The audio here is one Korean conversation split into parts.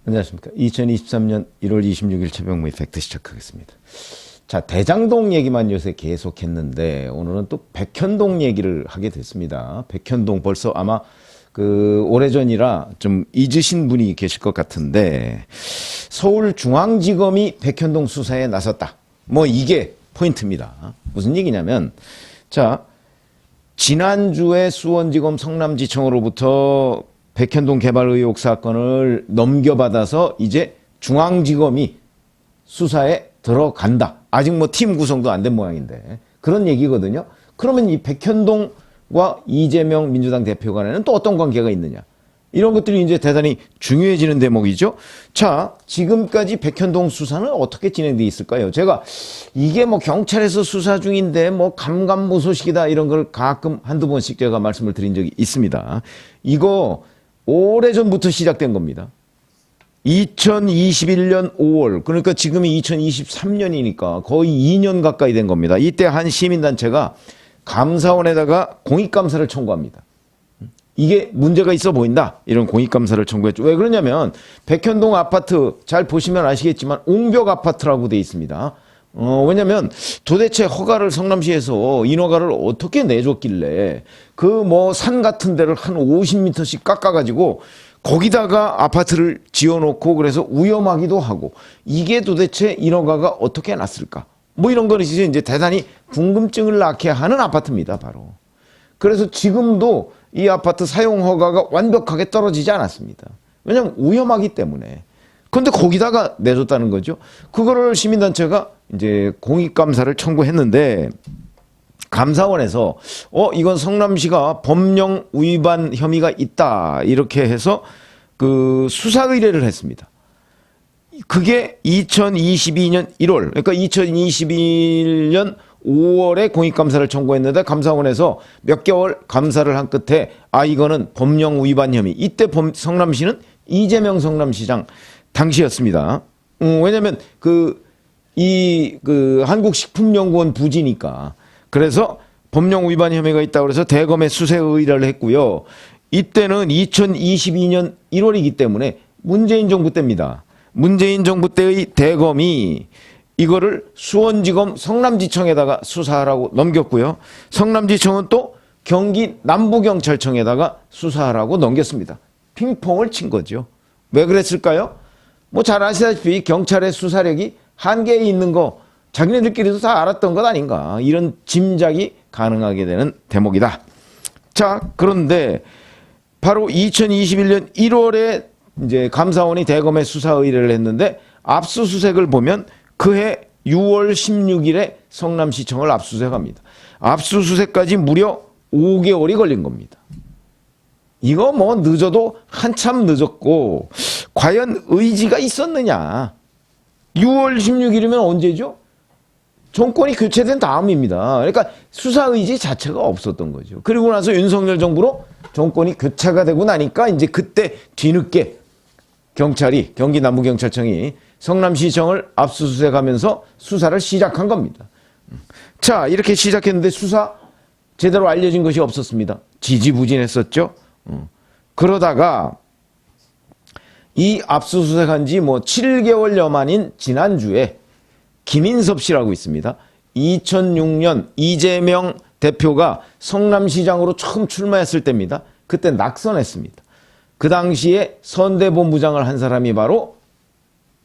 안녕하십니까. 2023년 1월 26일 최병무의 팩트 시작하겠습니다. 자, 대장동 얘기만 요새 계속 했는데 오늘은 또 백현동 얘기를 하게 됐습니다. 백현동 벌써 아마 오래전이라 좀 잊으신 분이 계실 것 같은데 서울중앙지검이 백현동 수사에 나섰다. 뭐 이게 포인트입니다. 무슨 얘기냐면 자, 지난주에 수원지검 성남지청으로부터 백현동 개발 의혹 사건을 넘겨받아서 이제 중앙지검이 수사에 들어간다. 아직 뭐 팀 구성도 안 된 모양인데 그런 얘기거든요. 그러면 이 백현동과 이재명 민주당 대표 간에는 또 어떤 관계가 있느냐. 이런 것들이 이제 대단히 중요해지는 대목이죠. 자, 지금까지 백현동 수사는 어떻게 진행돼 있을까요? 제가 이게 뭐 경찰에서 수사 중인데 뭐 감감무소식이다 이런 걸 가끔 한두 번씩 제가 말씀을 드린 적이 있습니다. 이거 오래전부터 시작된 겁니다. 2021년 5월, 그러니까 지금이 2023년이니까 거의 2년 가까이 된 겁니다. 이때 한 시민단체가 감사원에다가 공익감사를 청구합니다. 이게 문제가 있어 보인다. 이런 공익감사를 청구했죠. 왜 그러냐면 백현동 아파트 잘 보시면 아시겠지만 옹벽 아파트라고 돼 있습니다. 왜냐면 도대체 허가를 성남시에서 인허가를 어떻게 내줬길래 그 뭐 산 같은 데를 한 50m씩 깎아가지고 거기다가 아파트를 지어놓고 그래서 위험하기도 하고 이게 도대체 인허가가 어떻게 났을까? 뭐 이런 거는 이제 대단히 궁금증을 낳게 하는 아파트입니다, 바로. 그래서 지금도 이 아파트 사용 허가가 완벽하게 떨어지지 않았습니다. 왜냐하면 위험하기 때문에. 그런데 거기다가 내줬다는 거죠. 그거를 시민단체가 이제 공익감사를 청구했는데 감사원에서 이건 성남시가 법령 위반 혐의가 있다 이렇게 해서 그 수사 의뢰를 했습니다. 그게 2022년 1월, 그러니까 2021년 5월에 공익감사를 청구했는데 감사원에서 몇 개월 감사를 한 끝에 이거는 법령 위반 혐의. 이때 성남시는 이재명 성남시장 당시였습니다. 왜냐면 한국식품연구원 부지니까. 그래서 법령 위반 혐의가 있다고 해서 대검에 수사 의뢰를 했고요. 이때는 2022년 1월이기 때문에 문재인 정부 때입니다. 문재인 정부 때의 대검이 이거를 수원지검 성남지청에다가 수사하라고 넘겼고요. 성남지청은 또 경기 남부경찰청에다가 수사하라고 넘겼습니다. 핑퐁을 친 거죠. 왜 그랬을까요? 뭐 잘 아시다시피 경찰의 수사력이 한계에 있는 거 자기네들끼리도 다 알았던 것 아닌가. 이런 짐작이 가능하게 되는 대목이다. 자, 그런데 바로 2021년 1월에 이제 감사원이 대검에 수사 의뢰를 했는데 압수수색을 보면 그해 6월 16일에 성남시청을 압수수색합니다. 압수수색까지 무려 5개월이 걸린 겁니다. 이거 뭐 늦어도 한참 늦었고 과연 의지가 있었느냐. 6월 16일이면 언제죠? 정권이 교체된 다음입니다. 그러니까 수사 의지 자체가 없었던 거죠. 그리고 나서 윤석열 정부로 정권이 교체가 되고 나니까 이제 그때 뒤늦게 경찰이 경기 남부경찰청이 성남시청을 압수수색하면서 수사를 시작한 겁니다. 자, 이렇게 시작했는데 수사 제대로 알려진 것이 없었습니다. 지지부진했었죠. 그러다가 이 압수수색한 지 뭐 7개월여 만인 지난주에 김인섭 씨라고 있습니다. 2006년 이재명 대표가 성남시장으로 처음 출마했을 때입니다. 그때 낙선했습니다. 그 당시에 선대본부장을 한 사람이 바로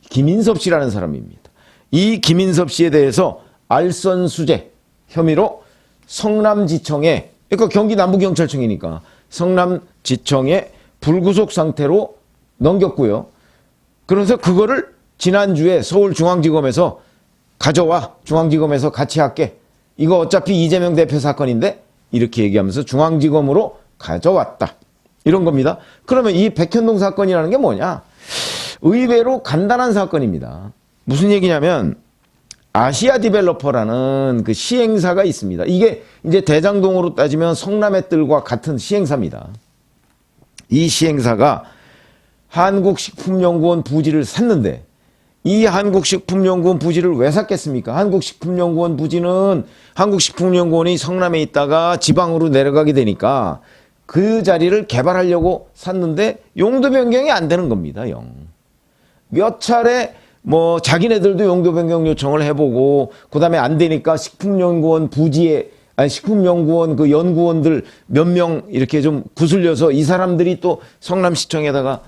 김인섭 씨라는 사람입니다. 이 김인섭 씨에 대해서 알선수재 혐의로 성남지청에, 그러니까 경기 남부경찰청이니까 성남지청에 불구속 상태로 넘겼고요. 그래서 그거를 지난주에 서울중앙지검에서 가져와, 중앙지검에서 같이 할게. 이거 어차피 이재명 대표 사건인데 이렇게 얘기하면서 중앙지검으로 가져왔다. 이런 겁니다. 그러면 이 백현동 사건이라는 게 뭐냐? 의외로 간단한 사건입니다. 무슨 얘기냐면 아시아 디벨로퍼라는 그 시행사가 있습니다. 이게 이제 대장동으로 따지면 성남의 뜰과 같은 시행사입니다. 이 시행사가 한국식품연구원 부지를 샀는데 이 한국식품연구원 부지를 왜 샀겠습니까? 한국식품연구원 부지는 한국식품연구원이 성남에 있다가 지방으로 내려가게 되니까 그 자리를 개발하려고 샀는데 용도 변경이 안 되는 겁니다. 영. 몇 차례 뭐 자기네들도 용도 변경 요청을 해보고 그다음에 안 되니까 식품연구원 부지에 아니 식품연구원 그 연구원들 몇 명 이렇게 좀 구슬려서 이 사람들이 또 성남시청에다가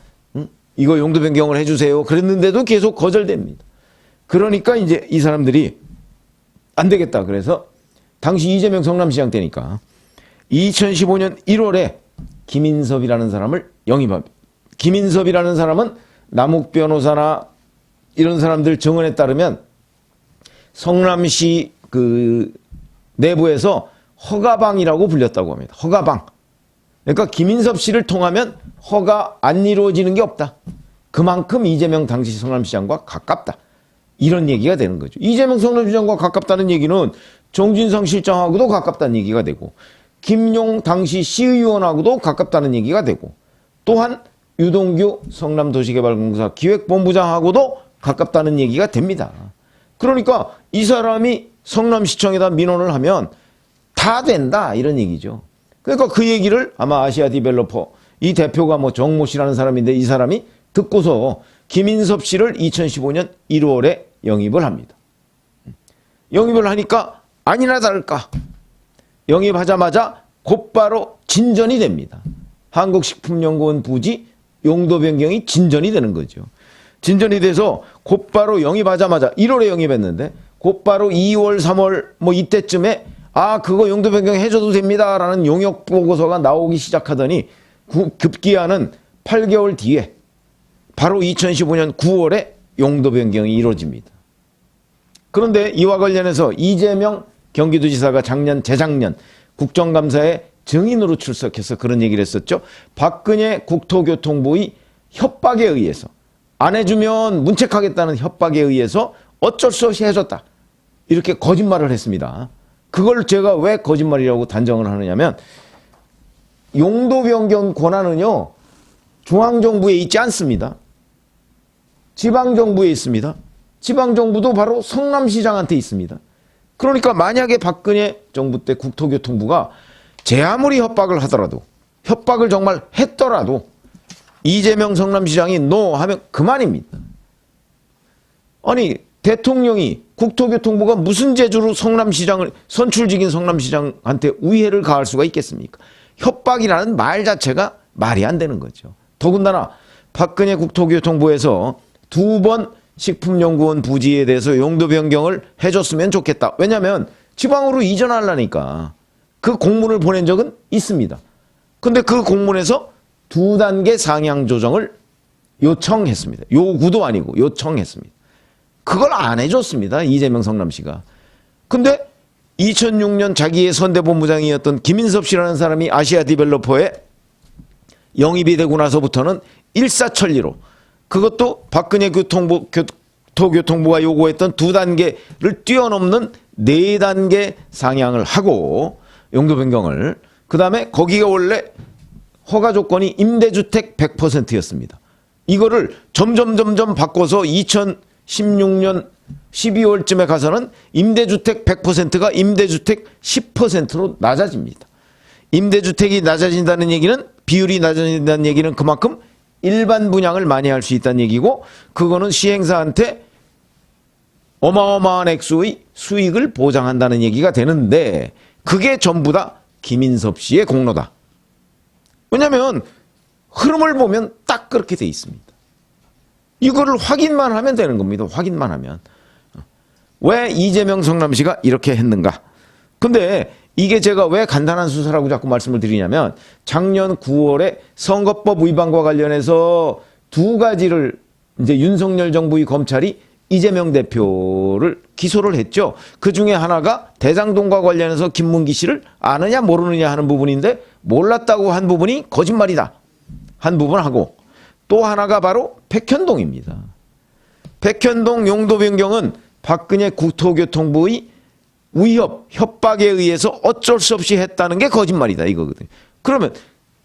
이거 용도 변경을 해주세요 그랬는데도 계속 거절됩니다. 그러니까 이제 이 사람들이 안 되겠다 그래서 당시 이재명 성남시장 때니까 2015년 1월에 김인섭이라는 사람을 영입합니다. 김인섭이라는 사람은 남욱 변호사나 이런 사람들 증언에 따르면 성남시 그 내부에서 허가방이라고 불렸다고 합니다. 허가방. 그러니까 김인섭 씨를 통하면 허가 안 이루어지는 게 없다. 그만큼 이재명 당시 성남시장과 가깝다. 이런 얘기가 되는 거죠. 이재명 성남시장과 가깝다는 얘기는 정진상 실장하고도 가깝다는 얘기가 되고 김용 당시 시의원하고도 가깝다는 얘기가 되고 또한 유동규 성남도시개발공사 기획본부장하고도 가깝다는 얘기가 됩니다. 그러니까 이 사람이 성남시청에다 민원을 하면 다 된다 이런 얘기죠. 그러니까 그 얘기를 아마 아시아 디벨로퍼 이 대표가 뭐 정모 씨라는 사람인데 이 사람이 듣고서 김인섭 씨를 2015년 1월에 영입을 합니다. 영입을 하니까 아니나 다를까 영입하자마자 곧바로 진전이 됩니다. 한국식품연구원 부지 용도 변경이 진전이 되는 거죠. 진전이 돼서 곧바로 영입하자마자 1월에 영입했는데 곧바로 2월, 3월 뭐 이때쯤에 아 그거 용도 변경 해줘도 됩니다라는 용역 보고서가 나오기 시작하더니 급기야는 8개월 뒤에 바로 2015년 9월에 용도 변경이 이루어집니다. 그런데 이와 관련해서 이재명 경기도지사가 재작년 국정감사에 증인으로 출석해서 그런 얘기를 했었죠. 박근혜 국토교통부의 협박에 의해서 안 해주면 문책하겠다는 협박에 의해서 어쩔 수 없이 해줬다. 이렇게 거짓말을 했습니다. 그걸 제가 왜 거짓말이라고 단정을 하느냐면 용도 변경 권한은요. 중앙정부에 있지 않습니다. 지방정부에 있습니다. 지방정부도 바로 성남시장한테 있습니다. 그러니까 만약에 박근혜 정부 때 국토교통부가 제 아무리 협박을 하더라도 협박을 정말 했더라도 이재명 성남시장이 노 하면 그만입니다. 아니 대통령이 국토교통부가 무슨 재주로 성남시장을 선출직인 성남시장한테 우회를 가할 수가 있겠습니까? 협박이라는 말 자체가 말이 안 되는 거죠. 더군다나 박근혜 국토교통부에서 2번 식품연구원 부지에 대해서 용도 변경을 해줬으면 좋겠다. 왜냐하면 지방으로 이전하려니까 그 공문을 보낸 적은 있습니다. 근데 그 공문에서 2단계 상향 조정을 요청했습니다. 요구도 아니고 요청했습니다. 그걸 안 해줬습니다. 이재명 성남시가. 근데 2006년 자기의 선대본부장이었던 김인섭 씨라는 사람이 아시아 디벨로퍼에 영입이 되고 나서부터는 일사천리로 그것도 박근혜 교통부가 요구했던 2단계를 뛰어넘는 4단계 상향을 하고 용도 변경을 그 다음에 거기가 원래 허가 조건이 임대주택 100%였습니다. 이거를 점점 바꿔서 2016년 12월쯤에 가서는 임대주택 100%가 임대주택 10%로 낮아집니다. 임대주택이 낮아진다는 얘기는 비율이 낮아진다는 얘기는 그만큼 일반 분양을 많이 할 수 있다는 얘기고 그거는 시행사한테 어마어마한 액수의 수익을 보장한다는 얘기가 되는데 그게 전부 다 김인섭 씨의 공로다. 왜냐하면 흐름을 보면 딱 그렇게 돼 있습니다. 이거를 확인만 하면 되는 겁니다. 확인만 하면. 왜 이재명 성남시가 이렇게 했는가? 근데 이게 제가 왜 간단한 수사라고 자꾸 말씀을 드리냐면 작년 9월에 선거법 위반과 관련해서 2가지를 이제 윤석열 정부의 검찰이 이재명 대표를 기소를 했죠. 그 중에 하나가 대장동과 관련해서 김문기 씨를 아느냐 모르느냐 하는 부분인데 몰랐다고 한 부분이 거짓말이다 한 부분하고 또 하나가 바로 백현동입니다. 백현동 용도 변경은 박근혜 국토교통부의 위협, 협박에 의해서 어쩔 수 없이 했다는 게 거짓말이다 이거거든요. 그러면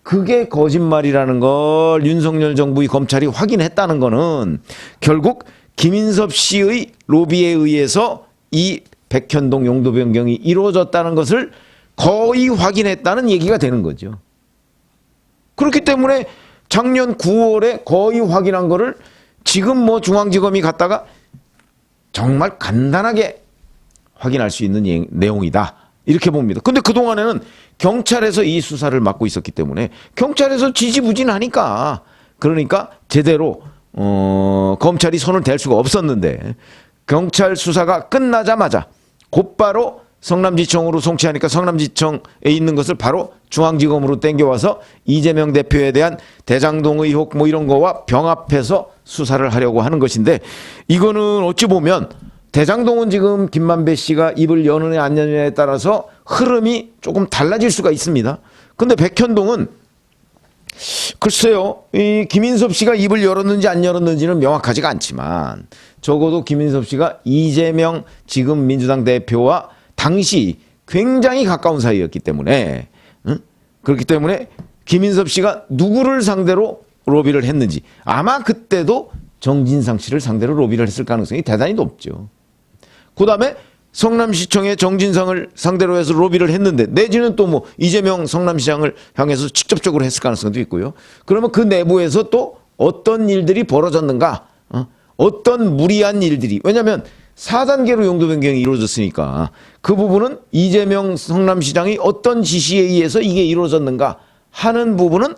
그게 거짓말이라는 걸 윤석열 정부의 검찰이 확인했다는 거는 결국 김인섭 씨의 로비에 의해서 이 백현동 용도 변경이 이루어졌다는 것을 거의 확인했다는 얘기가 되는 거죠. 그렇기 때문에 작년 9월에 거의 확인한 거를 지금 뭐 중앙지검이 갔다가 정말 간단하게 확인할 수 있는 내용이다. 이렇게 봅니다. 근데 그동안에는 경찰에서 이 수사를 맡고 있었기 때문에 경찰에서 지지부진하니까 그러니까 제대로 검찰이 손을 댈 수가 없었는데 경찰 수사가 끝나자마자 곧바로 성남지청으로 송치하니까 성남지청에 있는 것을 바로 중앙지검으로 땡겨와서 이재명 대표에 대한 대장동 의혹 뭐 이런 거와 병합해서 수사를 하려고 하는 것인데 이거는 어찌 보면 대장동은 지금 김만배 씨가 입을 여느냐 안 여느냐에 따라서 흐름이 조금 달라질 수가 있습니다. 근데 백현동은 글쎄요, 이 김인섭 씨가 입을 열었는지 안 열었는지는 명확하지가 않지만 적어도 김인섭 씨가 이재명 지금 민주당 대표와 당시 굉장히 가까운 사이였기 때문에 그렇기 때문에 김인섭 씨가 누구를 상대로 로비를 했는지 아마 그때도 정진상 씨를 상대로 로비를 했을 가능성이 대단히 높죠. 그다음에 성남시청의 정진상을 상대로 해서 로비를 했는데 내지는 또 뭐 이재명 성남시장을 향해서 직접적으로 했을 가능성도 있고요. 그러면 그 내부에서 또 어떤 일들이 벌어졌는가, 어떤 무리한 일들이, 왜냐하면 4단계로 용도 변경이 이루어졌으니까 그 부분은 이재명 성남시장이 어떤 지시에 의해서 이게 이루어졌는가 하는 부분은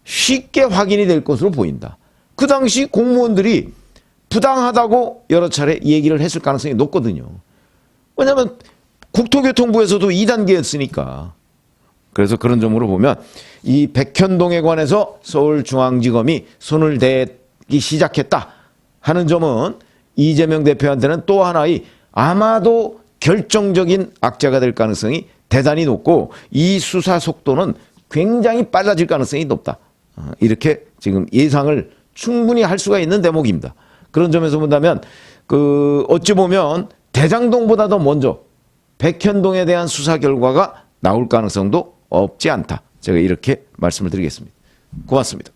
쉽게 확인이 될 것으로 보인다. 그 당시 공무원들이 부당하다고 여러 차례 얘기를 했을 가능성이 높거든요. 왜냐하면 국토교통부에서도 2단계였으니까. 그래서 그런 점으로 보면 이 백현동에 관해서 서울중앙지검이 손을 대기 시작했다 하는 점은 이재명 대표한테는 또 하나의 아마도 결정적인 악재가 될 가능성이 대단히 높고 이 수사 속도는 굉장히 빨라질 가능성이 높다. 이렇게 지금 예상을 충분히 할 수가 있는 대목입니다. 그런 점에서 본다면 어찌 보면 대장동보다 더 먼저 백현동에 대한 수사 결과가 나올 가능성도 없지 않다. 제가 이렇게 말씀을 드리겠습니다. 고맙습니다.